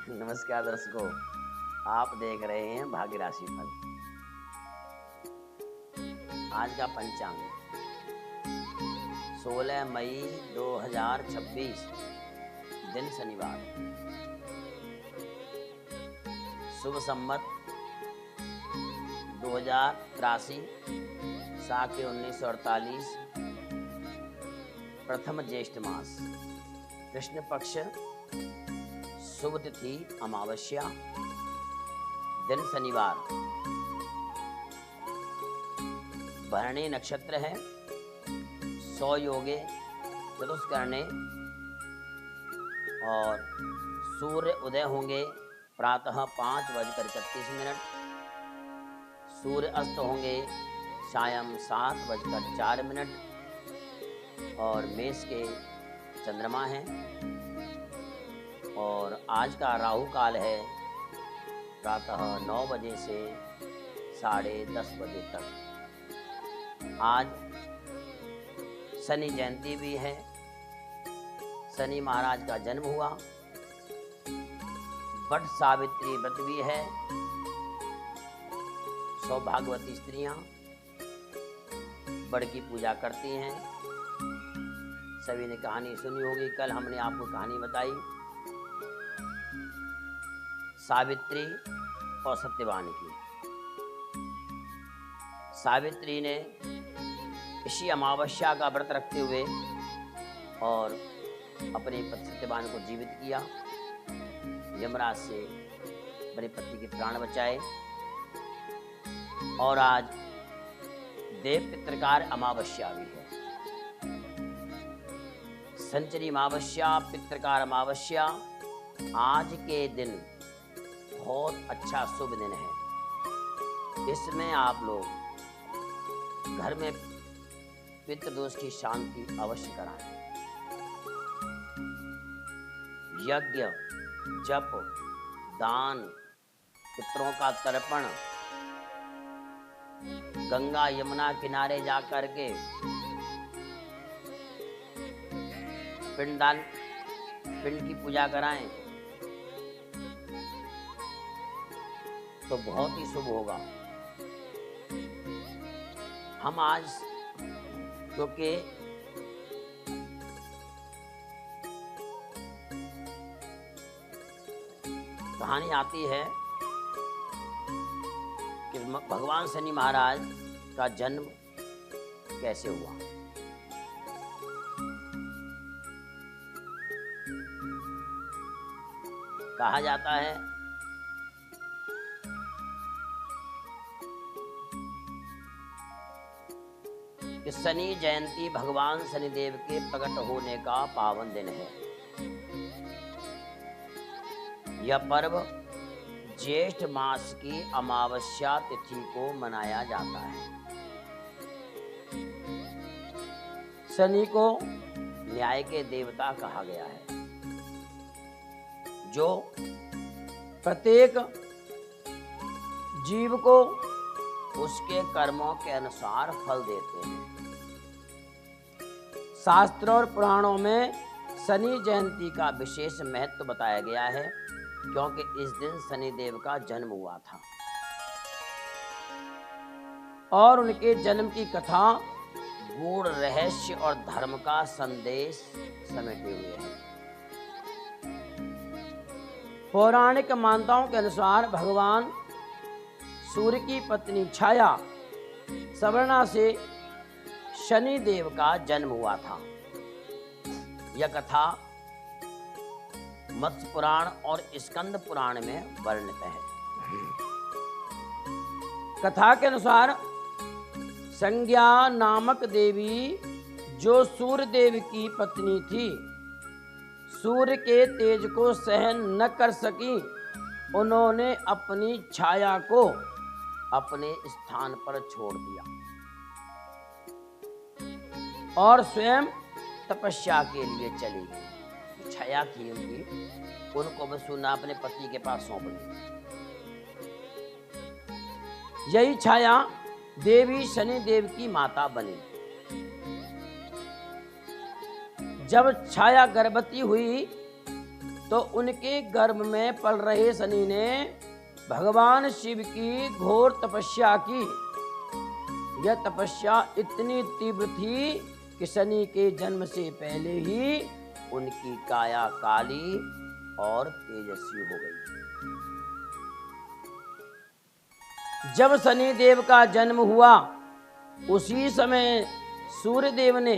नमस्कार दर्शकों, आप देख रहे हैं भाग्य राशि फल। आज का पंचांग 16 मई 2026, दिन शनिवार, शुभ संमत 2083, साके 1948, प्रथम ज्येष्ठ मास, कृष्ण पक्ष, शुभ तिथि अमावस्या, दिन शनिवार, भरणी नक्षत्र है, 100 योगे चतुष्कर्णे और सूर्य उदय होंगे प्रातः 5:31, सूर्य अस्त होंगे सायं 7:04 और मेष के चंद्रमा हैं और आज का राहु काल है प्रातः 9 बजे से 10:30 बजे तक। आज शनि जयंती भी है, शनि महाराज का जन्म हुआ, वट सावित्री व्रत भी है। सौभाग्यवती स्त्रियां बड़ की पूजा करती हैं। सभी ने कहानी सुनी होगी, कल हमने आपको कहानी बताई सावित्री और सत्यवान की। सावित्री ने इसी अमावस्या का व्रत रखते हुए और अपने पति सत्यवान को जीवित किया, यमराज से अपने पति के प्राण बचाए। और आज देव पितृकार अमावस्या भी है, संचरी अमावस्या, पितृकार अमावस्या। आज के दिन बहुत अच्छा शुभ दिन है। इसमें आप लोग घर में पितृदोष की शांति अवश्य कराएं। यज्ञ, जप, दान, पितरों का तर्पण, गंगा यमुना किनारे जाकर के पिंड की पूजा कराएं तो बहुत ही शुभ होगा। हम आज क्योंकि कहानी आती है कि भगवान शनि महाराज का जन्म कैसे हुआ। कहा जाता है कि शनि जयंती भगवान शनिदेव के प्रकट होने का पावन दिन है। यह पर्व ज्येष्ठ मास की अमावस्या तिथि को मनाया जाता है। शनि को न्याय के देवता कहा गया है, जो प्रत्येक जीव को उसके कर्मों के अनुसार फल देते हैं। शास्त्रों और पुराणों में शनि जयंती का विशेष महत्व बताया गया है, क्योंकि इस दिन शनिदेव का जन्म हुआ था और उनके जन्म की कथा गूढ़ रहस्य और धर्म का संदेश समेटे हुए है। पौराणिक मान्यताओं के अनुसार भगवान सूर्य की पत्नी छाया सवर्णा से शनि देव का जन्म हुआ था। यह कथा मत्स्य पुराण और स्कंद पुराण में वर्णित है। कथा के अनुसार संज्ञा नामक देवी, जो सूर्य देव की पत्नी थी, सूर्य के तेज को सहन न कर सकी। उन्होंने अपनी छाया को अपने स्थान पर छोड़ दिया और स्वयं तपस्या के लिए चली गई। छाया थी उनकी, उनको वसुना अपने पति के पास सौंप दी। यही छाया देवी शनि देव की माता बनी। जब छाया गर्भवती हुई तो उनके गर्भ में पल रहे शनि ने भगवान शिव की घोर तपस्या की। यह तपस्या इतनी तीव्र थी कि शनि के जन्म से पहले ही उनकी काया काली और तेजस्वी हो गई। जब शनि देव का जन्म हुआ उसी समय सूर्य देव ने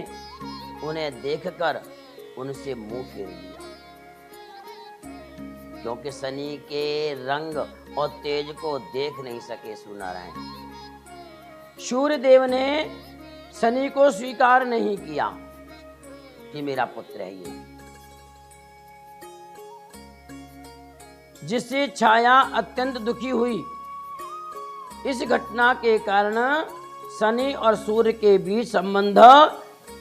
उन्हें देखकर उनसे मुंह फेर लिया, क्योंकि शनि के रंग और तेज को देख नहीं सके सूर्यनारायण। सूर्य देव ने शनि को स्वीकार नहीं किया कि मेरा पुत्र है ये, जिससे छाया अत्यंत दुखी हुई। इस घटना के कारण शनि और सूर्य के बीच संबंध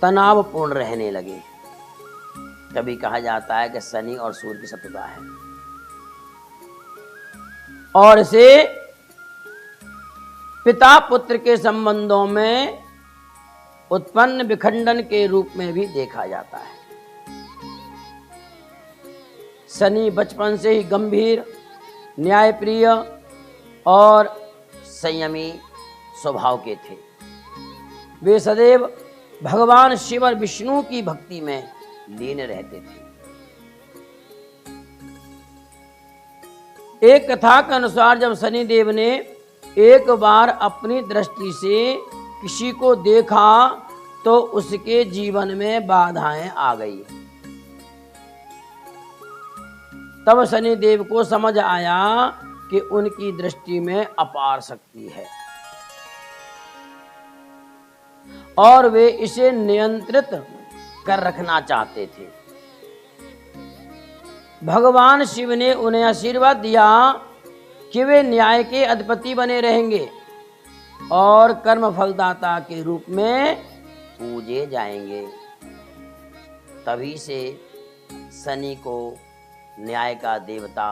तनावपूर्ण रहने लगे। कभी कहा जाता है कि शनि और सूर्य की शत्रुता है और इसे पिता पुत्र के संबंधों में उत्पन्न विखंडन के रूप में भी देखा जाता है। शनि बचपन से ही गंभीर, न्यायप्रिय और संयमी स्वभाव के थे। वे सदैव भगवान शिव और विष्णु की भक्ति में लीन रहते थे। एक कथा के अनुसार जब शनि देव ने एक बार अपनी दृष्टि से किसी को देखा तो उसके जीवन में बाधाएं आ गई। तब शनि देव को समझ आया कि उनकी दृष्टि में अपार शक्ति है और वे इसे नियंत्रित कर रखना चाहते थे। भगवान शिव ने उन्हें आशीर्वाद दिया कि वे न्याय के अधिपति बने रहेंगे और कर्म फलदाता के रूप में पूजे जाएंगे। तभी से शनि को न्याय का देवता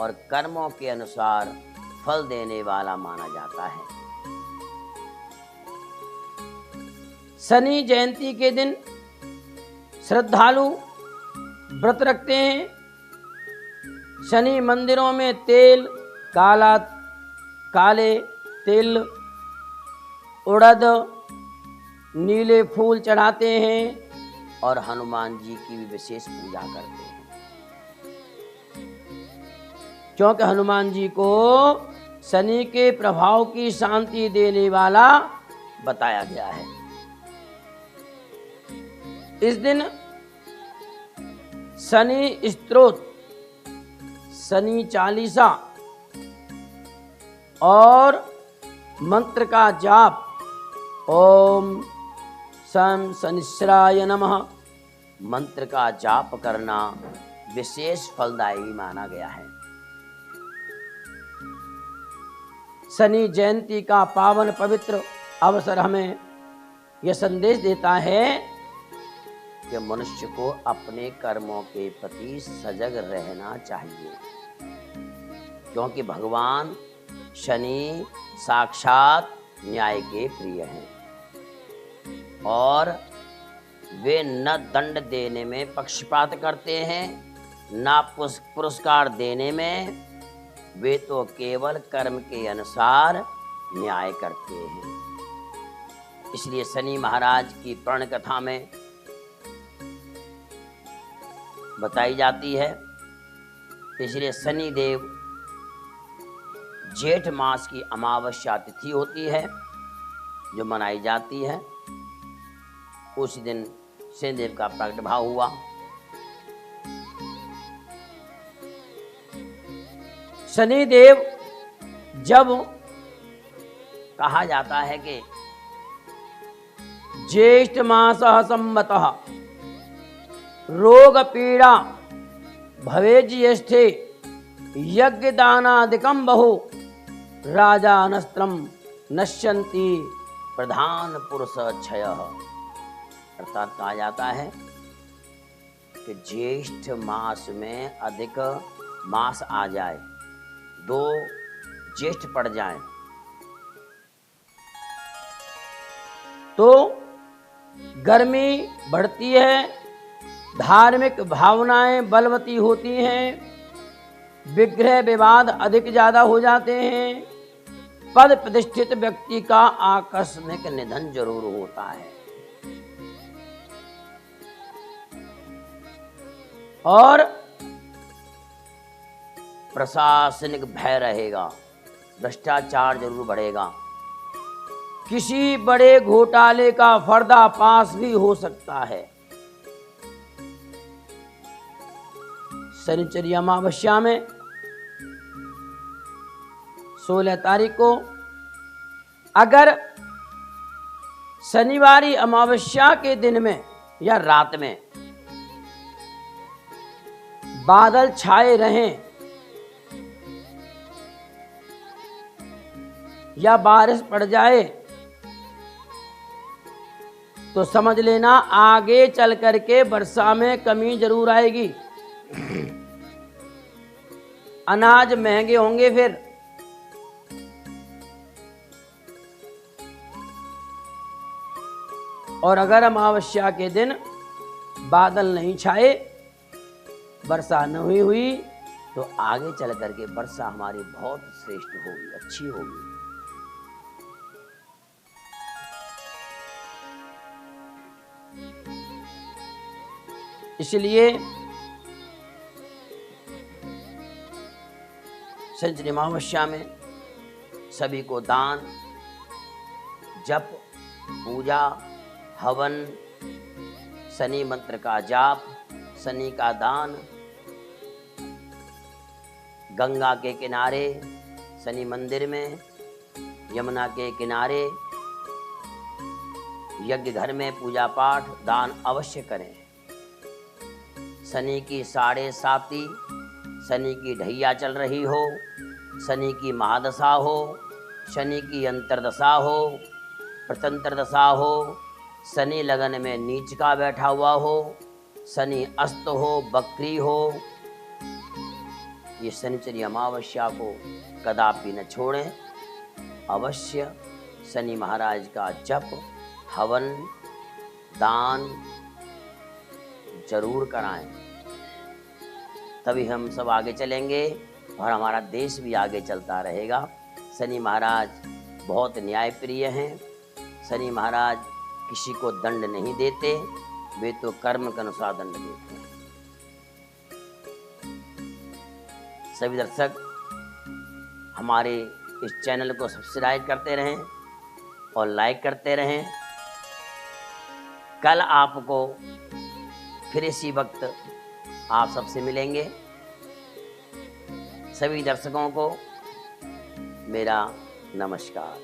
और कर्मों के अनुसार फल देने वाला माना जाता है। शनि जयंती के दिन श्रद्धालु व्रत रखते हैं। शनि मंदिरों में तेल, काले तिल, उड़द, नीले फूल चढ़ाते हैं और हनुमान जी की भी विशेष पूजा करते हैं, क्योंकि हनुमान जी को शनि के प्रभाव की शांति देने वाला बताया गया है। इस दिन शनि स्तोत्र, शनि चालीसा और मंत्र का जाप, ओम शं शनिश्चराय नमः मंत्र का जाप करना विशेष फलदायी माना गया है। शनि जयंती का पावन पवित्र अवसर हमें यह संदेश देता है कि मनुष्य को अपने कर्मों के प्रति सजग रहना चाहिए, क्योंकि भगवान शनि साक्षात न्याय के प्रिय हैं और वे न दंड देने में पक्षपात करते हैं, न पुरस्कार देने में। वे तो केवल कर्म के अनुसार न्याय करते हैं। इसलिए शनि महाराज की प्रण कथा में बताई जाती है। इसलिए शनि देव जेठ मास की अमावस्या तिथि होती है जो मनाई जाती है, उस दिन शनिदेव का प्रकटभाव हुआ। शनिदेव जब कहा जाता है कि ज्येष्ठ मास संवतः रोग पीड़ा भवेज ज्येष्ठे यज्ञ दानादिकं बहु राजानस्त्रम नश्यन्ति प्रधान पुरुष क्षयः। अर्थात कहा जाता है कि ज्येष्ठ मास में अधिक मास आ जाए, 2 ज्येष्ठ पड़ जाएं, तो गर्मी बढ़ती है, धार्मिक भावनाएं बलवती होती हैं, विग्रह विवाद अधिक ज्यादा हो जाते हैं, पद प्रतिष्ठित व्यक्ति का आकस्मिक निधन जरूर होता है और प्रशासनिक भय रहेगा, भ्रष्टाचार जरूर बढ़ेगा, किसी बड़े घोटाले का पर्दाफाश भी हो सकता है। शनिचरी अमावस्या में 16 तारीख को अगर शनिवारी अमावस्या के दिन में या रात में बादल छाए रहें या बारिश पड़ जाए तो समझ लेना आगे चल करके वर्षा में कमी जरूर आएगी, अनाज महंगे होंगे फिर। और अगर अमावस्या के दिन बादल नहीं छाए, वर्षा नहीं हुई तो आगे चल करके वर्षा हमारी बहुत श्रेष्ठ होगी, अच्छी होगी। इसलिए शनिचरी अमावस्या में सभी को दान, जप, पूजा, हवन, शनि मंत्र का जाप, शनि का दान, गंगा के किनारे, शनि मंदिर में, यमुना के किनारे, यज्ञ घर में पूजा पाठ दान अवश्य करें। शनि की 7.5, शनि की ढैया चल रही हो, शनि की महादशा हो, शनि की अंतरदशा हो, प्रतंत्र दशा हो, शनि लगन में नीच का बैठा हुआ हो, शनि अस्त हो, बकरी हो, ये शनिचरी अमावस्या को कदापि न छोड़ें। अवश्य शनि महाराज का जप, हवन, दान जरूर कराएं, तभी हम सब आगे चलेंगे और हमारा देश भी आगे चलता रहेगा। शनि महाराज बहुत न्यायप्रिय हैं। शनि महाराज किसी को दंड नहीं देते, वे तो कर्म के अनुसार दंड देते हैं। सभी दर्शक हमारे इस चैनल को सब्सक्राइब करते रहें और लाइक करते रहें। कल आपको फिर इसी वक्त आप सबसे मिलेंगे। सभी दर्शकों को मेरा नमस्कार।